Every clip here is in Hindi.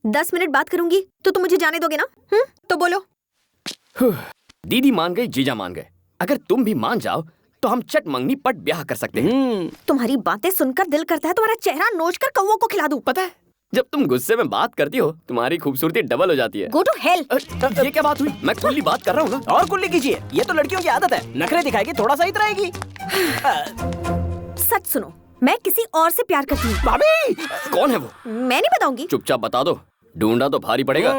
10 मिनट बात करूंगी तो तुम मुझे जाने दोगे ना? तो बोलो। दीदी मान गई, जीजा मान गए। अगर तुम भी मान जाओ तो हम चट मंगनी पट ब्याह कर सकते हैं। तुम्हारी बातें सुनकर दिल करता है तुम्हारा चेहरा नोच कर कौवों को खिला दूं। पता है, जब तुम गुस्से में बात करती हो तुम्हारी खूबसूरती डबल हो जाती है। Go to hell. ये क्या बात हुई? मैं खुली बात कर रहा हूँ ना। और कुल्ली कीजिए, ये तो लड़कियों की आदत है। नखरे दिखाएगी थोड़ा सा इतराएगी। सच सुनो, मैं किसी और से प्यार करती हूँ। भाभी कौन है वो? मैं नहीं बताऊंगी। चुपचाप बता दो, ढूंढा तो भारी पड़ेगा।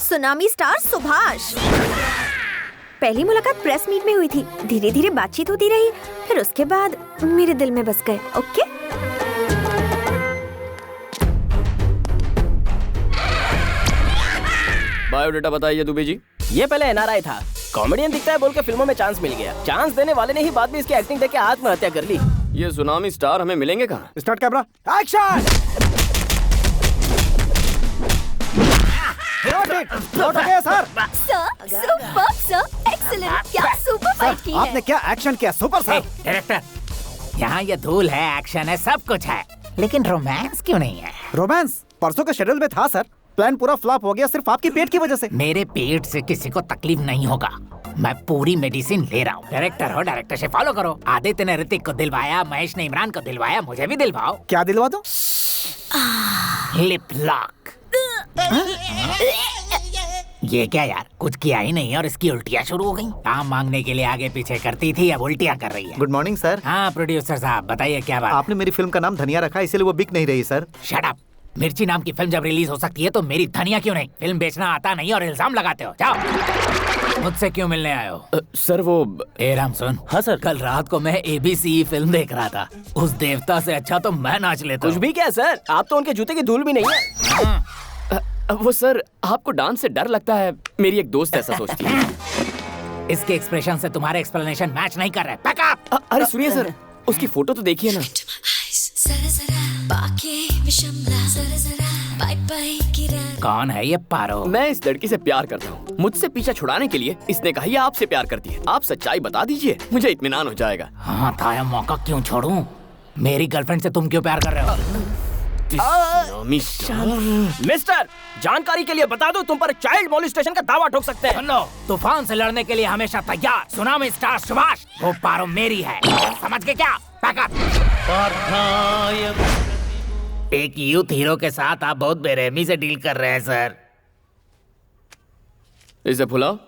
Tsunami star Subhash. पहली मुलाकात प्रेस मीट में हुई थी, धीरे धीरे बातचीत होती रही, फिर उसके बाद मेरे दिल में बस गए। ओके? बायोडेटा बताइए दुबे जी। ये पहले एनआरआई था, कॉमेडियन दिखता है बोल के फिल्मों में चांस मिल गया। चांस देने वाले ने ही बाद में इसकी एक्टिंग देख के आत्महत्या कर ली। ये सुनामी स्टार हमें मिलेंगे कहाँ? Start camera, action. Sir, super sir, excellent. क्या सुपर फाइट की है। आपने क्या एक्शन किया, सुपर सर। डायरेक्टर, यहाँ ये धूल है, एक्शन है, सब कुछ है, लेकिन रोमांस क्यों नहीं है? रोमांस परसों के शेड्यूल में था सर, प्लान पूरा फ्लॉप हो गया सिर्फ आपकी पेट की वजह से। मेरे पेट से किसी को तकलीफ नहीं होगा, मैं पूरी मेडिसिन ले रहा हूँ। डायरेक्टर हो, डायरेक्टर से फॉलो करो। आदित्य ने ऋतिक को दिलवाया, महेश ने इमरान को दिलवाया, मुझे भी दिलवाओ। क्या दिलवा दो? Lip lock. ये क्या यार, कुछ किया ही नहीं और इसकी उल्टियाँ शुरू हो गई। काम मांगने के लिए आगे पीछे करती थी, अब उल्टियाँ कर रही है। Good morning sir. हाँ प्रोड्यूसर साहब बताइए क्या बात? आपने मेरी फिल्म का नाम धनिया रखा इसीलिए वो बिक नहीं रही सर। Shut up. मिर्ची नाम की फिल्म जब रिलीज हो सकती है तो मेरी धनिया क्यों नहीं? फिल्म बेचना आता नहीं और इल्जाम लगाते हो। जाओ। मुझसे क्यों मिलने आए हो? सर वो ए राम सुन। हाँ सर। कल रात को मैं ABC फिल्म देख रहा था, उस देवता से अच्छा तो मैं नाच लेता कुछ भी क्या सर, आप तो उनके जूते की धूल भी नहीं है। वो सर, आपको डांस से डर लगता है, मेरी एक दोस्त ऐसा सोचती है। इसके एक्सप्रेशन से तुम्हारे एक्सप्लेनेशन मैच नहीं कर रहे। Pack up. अरे सुनिए सर, उसकी फोटो तो देखिए ना। कौन है ये पारो? मैं इस लड़की से प्यार करता हूँ। मुझसे पीछा छुड़ाने के लिए इसने कहा ये आपसे प्यार करती है। आप सच्चाई बता दीजिए, मुझे इत्मीनान हो जाएगा। हाँ था, मौका क्यों छोड़ूं? मेरी गर्लफ्रेंड से तुम क्यों प्यार कर रहे हो? मिस्टर, जानकारी के लिए बता दो, तुम पर चाइल्ड मोलिस्टेशन का दावा ठोक सकते हैं। सुन लो, तूफान से लड़ने के लिए हमेशा तैयार। सुनामी स्टार सुभाष, वो पारो मेरी है, समझ के क्या? Pack up. एक यूथ हीरो के साथ आप बहुत बेरहमी से डील कर रहे हैं सर। इसे फुलाओ।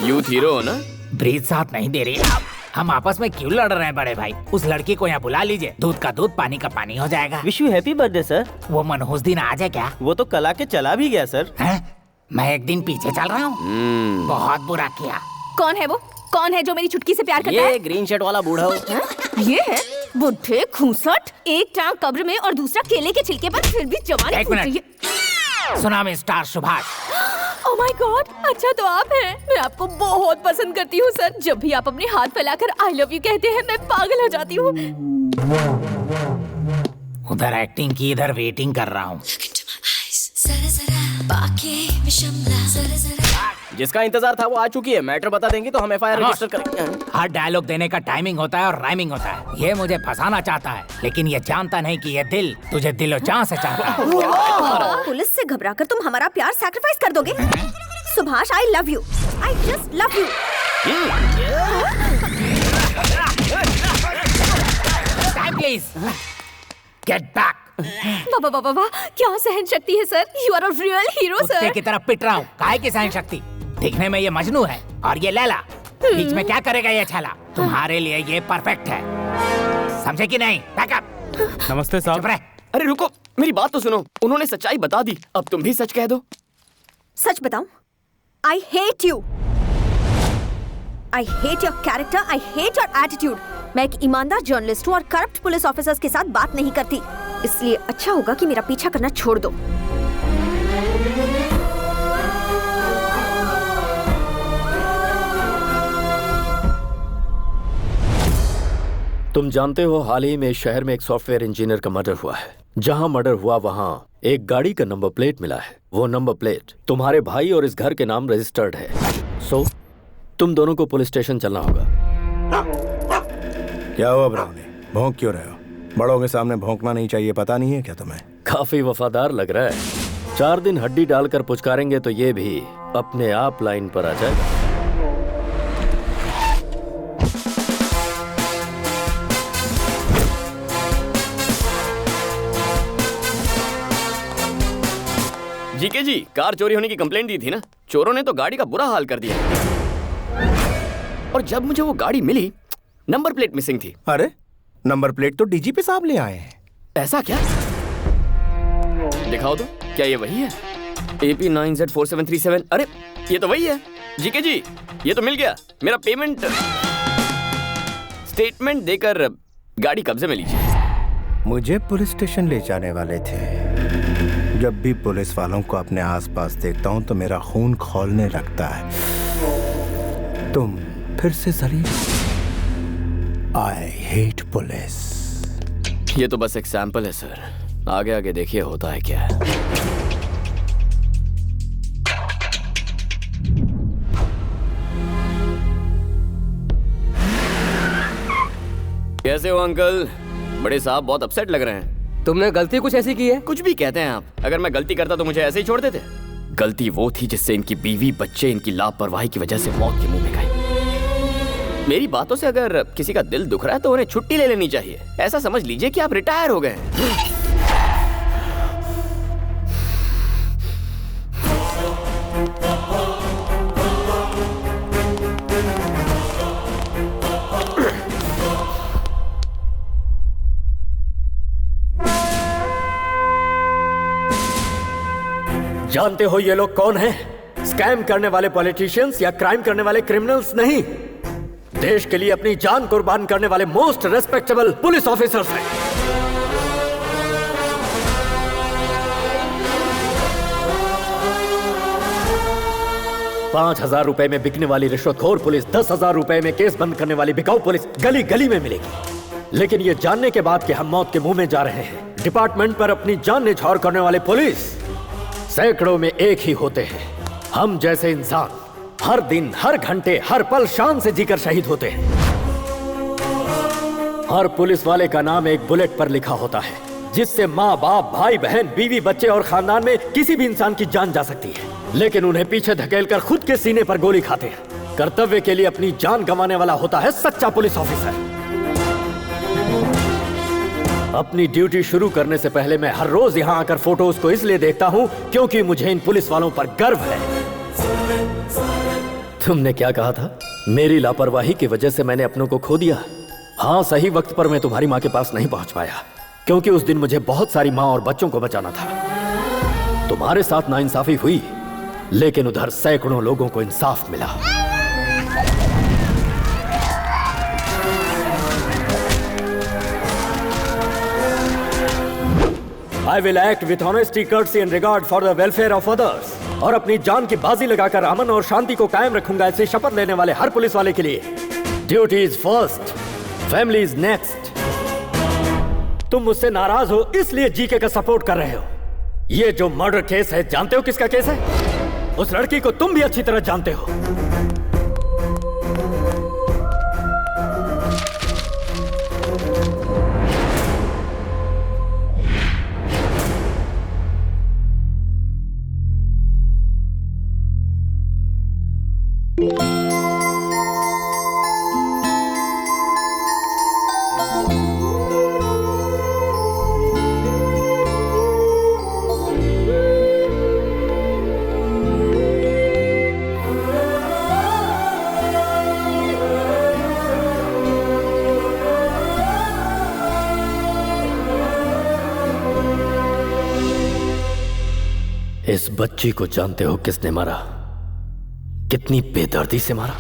यूथ हीरो हो ना? ब्रीथ साथ नहीं दे रही। हम आपस में क्यों लड़ रहे हैं बड़े भाई? उस लड़की को यहाँ बुला लीजिए, दूध का दूध पानी का पानी हो जाएगा। Wish you happy birthday sir. वो मनहूस दिन आ जाए क्या? वो तो कल आके चला भी गया सर। मैं एक दिन पीछे चल रहा हूँ। बहुत बुरा किया। कौन है वो? कौन है जो मेरी चुटकी से प्यार करता है? ये ग्रीन शर्ट वाला बूढ़ा हो। ये है बुढ़े खूंसट, एक टांग कब्र में और दूसरा केले के छिलके पर, फिर भी जवानी एक फूट रही मिनट। है। Tsunami star Subhash. Oh my God, अच्छा तो आप हैं। मैं आपको बहुत पसंद करती हूँ सर। जब भी आप अपने हाथ फैलाकर आई लव यू कहते हैं मैं पागल हो जाती हूँ। उधर एक्टिंग की, इधर वेटिंग कर रहा हूँ। जिसका इंतजार था वो आ चुकी है। मैटर बता देंगी तो हम FIR रजिस्टर करेंगे। हर डायलॉग देने का टाइमिंग होता है और राइमिंग होता है। ये मुझे फंसाना चाहता है, लेकिन ये जानता नहीं कि ये दिल तुझे दिलो जान से चाहता है। पुलिस से घबराकर तुम हमारा प्यार सैक्रिफाइस कर दोगे? Subhash, I love you, I just love you. Please get back. वाह वाह वाह, क्या सहन शक्ति है sir. You are a real hero कुत्ते सर। की तरह पिट रहा हूँ, काहे की सहन शक्ति? दिखने में ये मजनू है और ये लैला। बीच में क्या करेगा ये छाला? तुम्हारे लिए ये परफेक्ट है, समझे कि नहीं? बैकअप। नमस्ते साहब। चुप रह। अरे रुको, मेरी बात तो सुनो। उन्होंने सच्चाई बता दी, अब तुम भी सच कह दो। सच बताऊं? I hate you. I hate your character, I hate your attitude. मैं एक ईमानदार जर्नलिस्ट हूँ और करप्ट पुलिस ऑफिसर्स के साथ बात नहीं करती, इसलिए अच्छा होगा कि मेरा पीछा करना छोड़ दो। तुम जानते हो हाल ही में शहर में एक सॉफ्टवेयर इंजीनियर का मर्डर हुआ है, जहां मर्डर हुआ वहां एक गाड़ी का नंबर प्लेट मिला है। वो नंबर प्लेट तुम्हारे भाई और इस घर के नाम रजिस्टर्ड है। सो तुम दोनों को पुलिस स्टेशन चलना होगा। क्या हुआ ब्राउनी, भौंक क्यों रहे हो? बड़ों के सामने भौंकना नहीं चाहिए, पता नहीं है क्या तुम्हें? काफी वफादार लग रहा है। 4 दिन हड्डी डालकर पुचकारेंगे तो ये भी अपने आप लाइन पर आ जाएगा। जीके जी, कार चोरी होने की कंप्लेंट दी थी ना, चोरों ने तो गाड़ी का बुरा हाल कर दिया। और जब मुझे वो गाड़ी मिली, नंबर प्लेट मिसिंग थी। अरे नंबर प्लेट तो डीजीपी साहब ले आए हैं। ऐसा क्या? दिखाओ तो, क्या ये वही है? AP9Z4737। अरे ये तो वही है। जीके जी, ये तो मिल गया। मेरा पेमेंट स्टेटमेंट देकर गाड़ी कब्जे में लीजिए। मुझे पुलिस स्टेशन ले जाने वाले थे। जब भी पुलिस वालों को अपने आसपास देखता हूं तो मेरा खून खौलने लगता है। तुम फिर से जलील। I hate police. ये तो बस एक सैंपल है सर, आगे आगे देखिए होता है क्या। कैसे हो अंकल? बड़े साहब बहुत अपसेट लग रहे हैं। तुमने गलती कुछ ऐसी की है? कुछ भी कहते हैं आप। अगर मैं गलती करता तो मुझे ऐसे ही छोड़ देते? गलती वो थी जिससे इनकी बीवी बच्चे इनकी लापरवाही की वजह से मौत के मुंह में गए। मेरी बातों से अगर किसी का दिल दुख रहा है तो उन्हें छुट्टी ले लेनी चाहिए। ऐसा समझ लीजिए कि आप रिटायर हो गए हैं। जानते हो ये लोग कौन हैं? स्कैम करने वाले पॉलिटिशियंस या क्राइम करने वाले क्रिमिनल्स नहीं, देश के लिए अपनी जान कुर्बान करने वाले मोस्ट रेस्पेक्टेबल पुलिस ऑफिसर्स हैं। ₹5,000 में बिकने वाली रिश्वतखोर पुलिस 10,000 रुपए में केस बंद करने वाली बिकाऊ पुलिस गली गली में मिलेगी। लेकिन ये जानने के बाद कि हम मौत के मुंह में जा रहे हैं, डिपार्टमेंट पर अपनी जान न्यौछावर करने वाले पुलिस सैकड़ों में एक ही होते हैं। हम जैसे इंसान हर दिन, हर घंटे, हर पल शान से जीकर शहीद होते हैं। हर पुलिस वाले का नाम एक बुलेट पर लिखा होता है, जिससे माँ बाप, भाई बहन, बीवी बच्चे और खानदान में किसी भी इंसान की जान जा सकती है। लेकिन उन्हें पीछे धकेलकर खुद के सीने पर गोली खाते हैं। कर्तव्य के लिए अपनी जान गंवाने वाला होता है सच्चा पुलिस ऑफिसर। अपनी ड्यूटी शुरू करने से पहले मैं हर रोज यहाँ आकर फोटोज को इसलिए देखता हूँ क्योंकि मुझे इन पुलिस वालों पर गर्व है। तुमने क्या कहा था? मेरी लापरवाही की वजह से मैंने अपनों को खो दिया। हाँ, सही वक्त पर मैं तुम्हारी माँ के पास नहीं पहुंच पाया क्योंकि उस दिन मुझे बहुत सारी माँ और बच्चों को बचाना था। तुम्हारे साथ नाइंसाफी हुई, लेकिन उधर सैकड़ों लोगों को इंसाफ मिला। I will act with honesty, courtesy and regard for the welfare of others। और अपनी जान की बाजी लगाकर अमन और शांति को कायम रखूंगा, ऐसे शपथ लेने वाले हर पुलिस वाले के लिए duty is first, family is next. तुम मुझसे नाराज हो इसलिए जीके का सपोर्ट कर रहे हो। ये जो मर्डर केस है, जानते हो किसका केस है? उस लड़की को तुम भी अच्छी तरह जानते हो। इस बच्ची को जानते हो किसने मारा? कितनी बेदर्दी से मारा?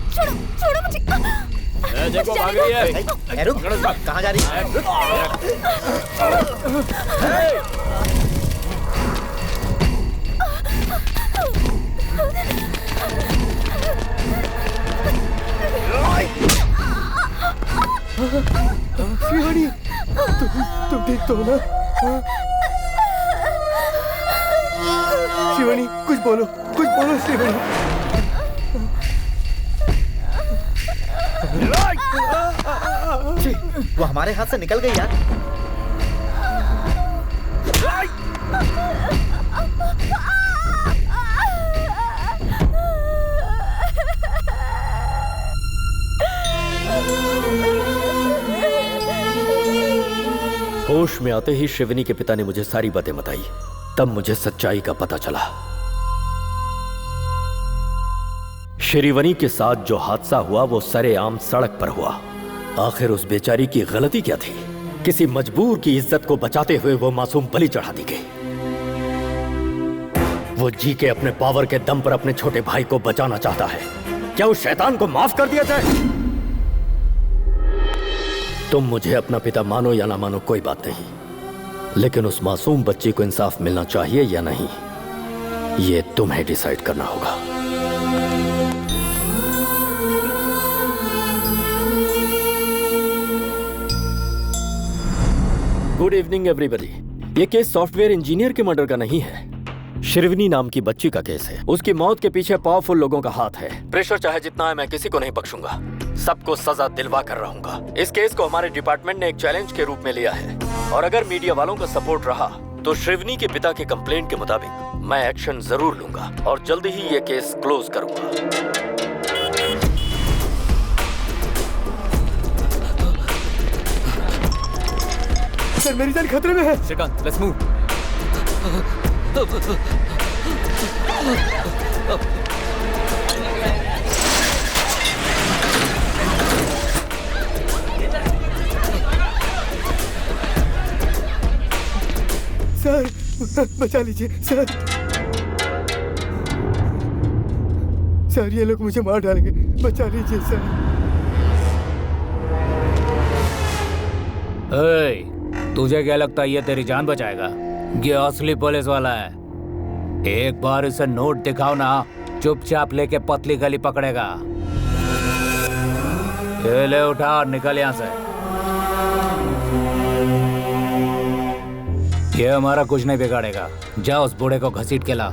छोड़ो छोड़ो मुझे। देखो भाग रही है। रुक, कहाँ जा रही है? तो ना शिवानी, कुछ बोलो शिवानी। वो हमारे हाथ से निकल गई यार। होश में आते ही शिवनी के पिता ने मुझे सारी बातें बताई। तब मुझे सच्चाई का पता चला। श्रीवनी के साथ जो हादसा हुआ वो सरेआम सड़क पर हुआ। आखिर उस बेचारी की गलती क्या थी? किसी मजबूर की इज्जत को बचाते हुए वो मासूम बलि चढ़ा दी गई। वो जी के अपने पावर के दम पर अपने छोटे भाई को बचाना चाहता है। क्या उस शैतान को माफ कर दिया जाए? तुम मुझे अपना पिता मानो या ना मानो कोई बात नहीं, लेकिन उस मासूम बच्ची को इंसाफ मिलना चाहिए या नहीं, ये तुम्हें डिसाइड करना होगा। Good evening everybody. ये केस सॉफ्टवेयर इंजीनियर के मर्डर का नहीं है, श्रीवनी नाम की बच्ची का केस है। उसकी मौत के पीछे पावरफुल लोगों का हाथ है। प्रेशर चाहे जितना है, मैं किसी को नहीं बख्शूंगा। सबको सजा दिलवा कर रहूंगा। इस केस को हमारे डिपार्टमेंट ने एक चैलेंज के रूप में लिया है, और अगर मीडिया वालों का सपोर्ट रहा तो श्रीवनी के पिता के कंप्लेंट के मुताबिक मैं एक्शन जरूर लूंगा और जल्दी ही ये केस क्लोज करूंगा। सर, मेरी जान खतरे में है। Shrikant, let's move. सर, बचा लीजिए सर। सर, ये लोग मुझे मार डालेंगे, बचा लीजिए सर। तुझे क्या लगता है ये तेरी जान बचाएगा? ये असली पुलिस वाला है। एक बार इसे नोट दिखाओ ना, चुपचाप लेके पतली गली पकड़ेगा। ये ले, उठा और निकल यहाँ से। ये हमारा कुछ नहीं बिगाड़ेगा। जा उस बूढ़े को घसीट के ला।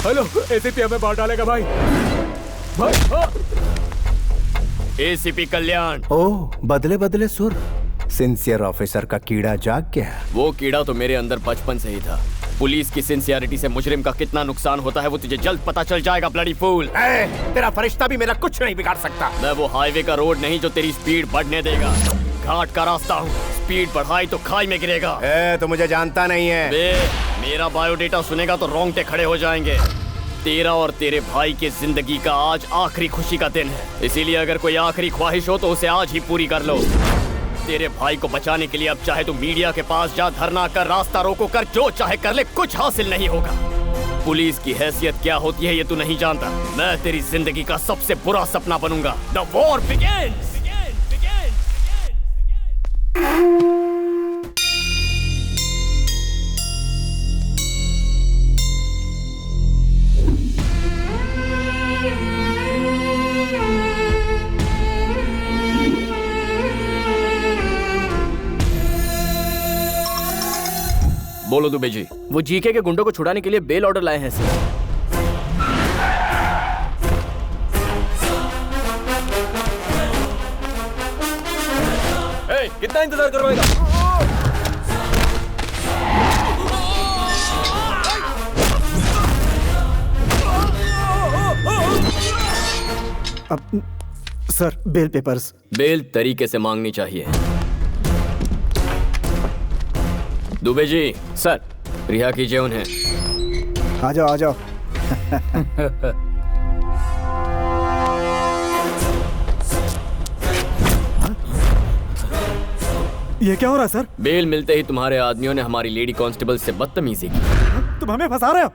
हेलो, एसीपी हमें मार डालेगा भाई। एसीपी कल्याण। ओह, बदले बदले सुर। सिंसियर ऑफिसर का कीड़ा जाग गया। वो कीड़ा तो मेरे अंदर बचपन से ही था। पुलिस की सिंसियरिटी से मुजरिम का कितना नुकसान होता है वो तुझे जल्द पता चल जाएगा, ब्लडी फूल। तेरा फरिश्ता भी मेरा कुछ नहीं बिगाड़ सकता। मैं वो हाईवे का रोड नहीं जो तेरी स्पीड बढ़ने देगा। घाट का रास्ता हूँ, स्पीड बढ़ाई तो खाई में गिरेगा। तो मुझे जानता नहीं है। मेरा बायोडेटा सुनेगा तो रोंगटे खड़े हो जाएंगे। तेरा और तेरे भाई की जिंदगी का आज आखिरी खुशी का दिन है, इसीलिए अगर कोई आखिरी ख्वाहिश हो तो उसे आज ही पूरी कर लो। तेरे भाई को बचाने के लिए अब चाहे तू मीडिया के पास जा, धरना कर, रास्ता रोको कर, जो चाहे कर ले, कुछ हासिल नहीं होगा। पुलिस की हैसियत क्या होती है ये तू नहीं जानता। मैं तेरी जिंदगी का सबसे बुरा सपना बनूंगा। The war begins. बोलो दुबे जी। वो जीके के गुंडों को छुड़ाने के लिए बेल ऑर्डर लाए हैं सर। कितना इंतजार करवाएगा? Sir, bell peppers. बेल तरीके से मांगनी चाहिए। दुबे जी। सर। रिहा कीजिए उन्हें। आ जाओ, आ जाओ। ये क्या हो रहा है सर? बेल मिलते ही तुम्हारे आदमियों ने हमारी लेडी कांस्टेबल से बदतमीजी की। तुम हमें फंसा रहे हो?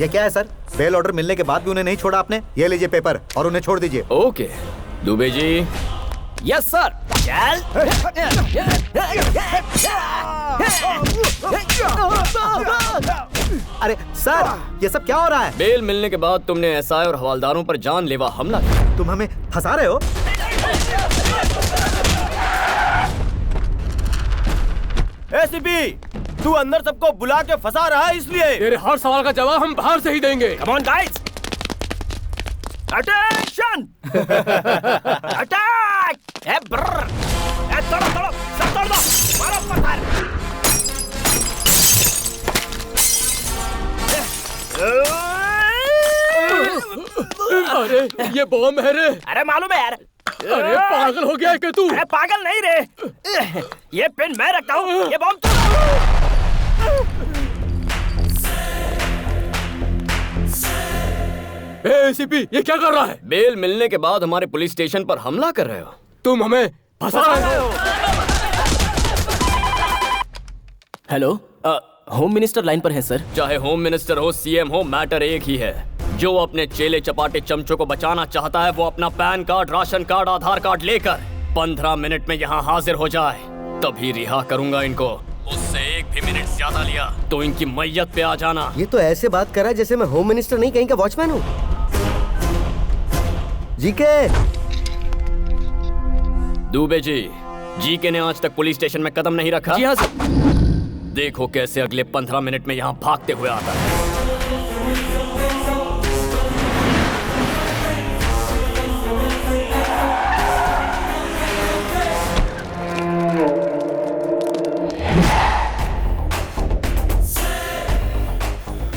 ये क्या है सर? बेल ऑर्डर मिलने के बाद भी उन्हें नहीं छोड़ा आपने? ये लीजिए पेपर और उन्हें छोड़ दीजिए। Okay Dubey ji. Yes sir. अरे सर, ये सब क्या हो रहा है? बेल मिलने के बाद तुमने एसआई और हवालदारों पर जानलेवा हमला किया। तुम हमें फंसा रहे हो? एसीपी, तू अंदर सबको बुला के फंसा रहा है, इसलिए तेरे हर सवाल का जवाब हम बाहर से ही देंगे। Come on guys, attention, attack! ए ब्रर, ए तोड़ो तोड़ो, सब तोड़ दो, मारो पत्थर। अरे ये बॉम्ब है रे। अरे मालूम है यार। अरे पागल हो गया है क्या तू? अरे पागल नहीं रे, ये पेन मैं रखता हूँ, ये बॉम्ब तू। एसीपी, ये क्या कर रहा है? बेल मिलने के बाद हमारे पुलिस स्टेशन पर हमला कर रहे हो। तुम हमें फंसा रहे हो। हेलो, होम मिनिस्टर लाइन पर है सर। चाहे होम मिनिस्टर हो, सीएम हो, मैटर एक ही है। जो अपने चेले चपाटे चमचों को बचाना चाहता है वो अपना पैन कार्ड, राशन कार्ड, आधार कार्ड लेकर 15 मिनट में यहाँ हाजिर हो जाए, तभी रिहा करूंगा इनको। उससे एक भी मिनट ज्यादा लिया तो इनकी मैयत पे आ जाना। ये तो ऐसे बात कर रहा है जैसे मैं होम मिनिस्टर नहीं कहीं का वॉचमैन हूँ। जीके। दुबे जी, जीके ने आज तक पुलिस स्टेशन में कदम नहीं रखा। जी हाँ सर। देखो कैसे अगले 15 मिनट में यहाँ भागते हुए आता है।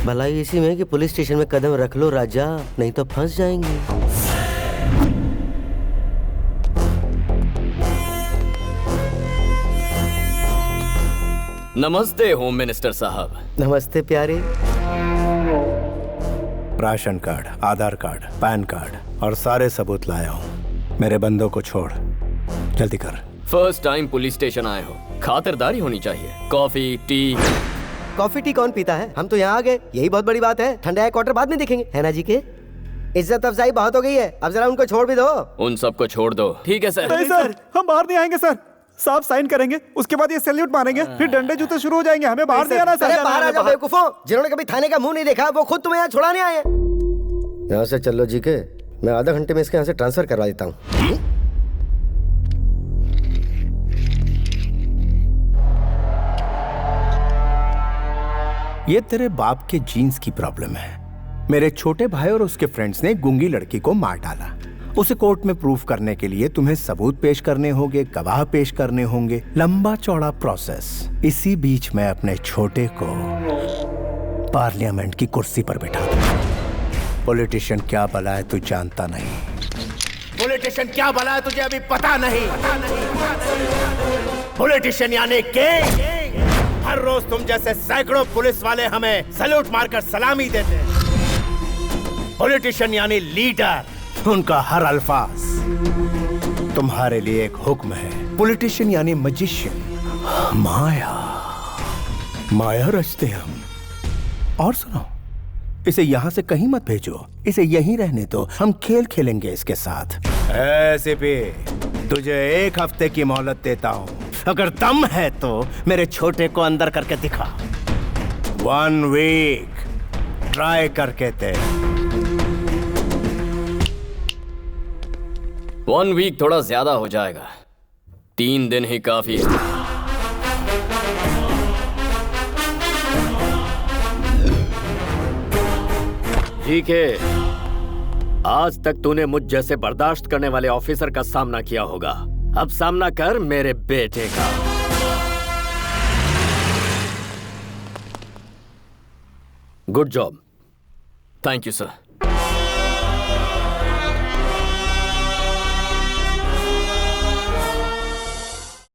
भलाई इसी में कि पुलिस स्टेशन में कदम रख लो राजा, नहीं तो फंस जाएंगे। नमस्ते होम मिनिस्टर साहब। नमस्ते प्यारे। राशन कार्ड, आधार कार्ड, पैन कार्ड और सारे सबूत लाया हूँ। मेरे बंदों को छोड़, जल्दी कर। फर्स्ट टाइम पुलिस स्टेशन आए हो, खातिरदारी होनी चाहिए। Coffee, T. कॉफी टी कौन पीता है? हम तो यहाँ आ गए, यही बहुत बड़ी बात है। ठंडा क्वार्टर बाद में देखेंगे, है ना जी के? इज्जत अफजाई बहुत हो गई है, अब जरा उनको छोड़ भी दो। उन सबको छोड़ दो। ठीक है सर। नहीं सर, हम बाहर नहीं आएंगे सर। साहब साइन करेंगे, उसके बाद ये सैल्यूट मारेंगे, फिर डंडे जूते शुरू हो जाएंगे। हमें बाहर नहीं आना सर। अरे बाहर आ जाओ बेवकूफों, जिन्होंने कभी थाने का मुंह नहीं देखा वो खुद तुम्हें यहाँ छुड़ाने आए हैं। यहाँ से चलो जी के, मैं आधा घंटे में इसके यहाँ से ट्रांसफर करवा देता हूँ। ये तेरे बाप के जीन्स की प्रॉब्लम है। मेरे छोटे भाई और उसके फ्रेंड्स ने गूंगी लड़की को मार डाला। उसे कोर्ट में प्रूफ करने के लिए तुम्हें सबूत पेश करने होंगे, गवाह पेश करने होंगे, लंबा चौड़ा प्रोसेस। इसी बीच मैं अपने छोटे को पार्लियामेंट की कुर्सी पर बिठा दूं। पॉलिटिशियन क्या भला है तू जानता नहीं। पॉलिटिशियन क्या भला है तुझे अभी पता नहीं। पॉलिटिशियन यानी किंग। हर रोज तुम जैसे सैकड़ों पुलिस वाले हमें सैल्यूट मारकर सलामी देते हैं। पॉलिटिशियन यानी लीडर। उनका हर अल्फाज तुम्हारे लिए एक हुक्म है। पॉलिटिशियन यानी मजिशियन। माया रचते हम। और सुनो, इसे यहां से कहीं मत भेजो, इसे यहीं रहने दो। हम खेल खेलेंगे इसके साथ। ऐसे भी तुझे 1 हफ्ते की मोहलत देता हूं। अगर दम है तो मेरे छोटे को अंदर करके दिखा। 1 वीक ट्राई करके दे। 1 वीक थोड़ा ज्यादा हो जाएगा, 3 दिन ही काफी है। ठीक है, आज तक तूने मुझ जैसे बर्दाश्त करने वाले ऑफिसर का सामना किया होगा। अब सामना कर मेरे बेटे का। Good job. Thank you sir.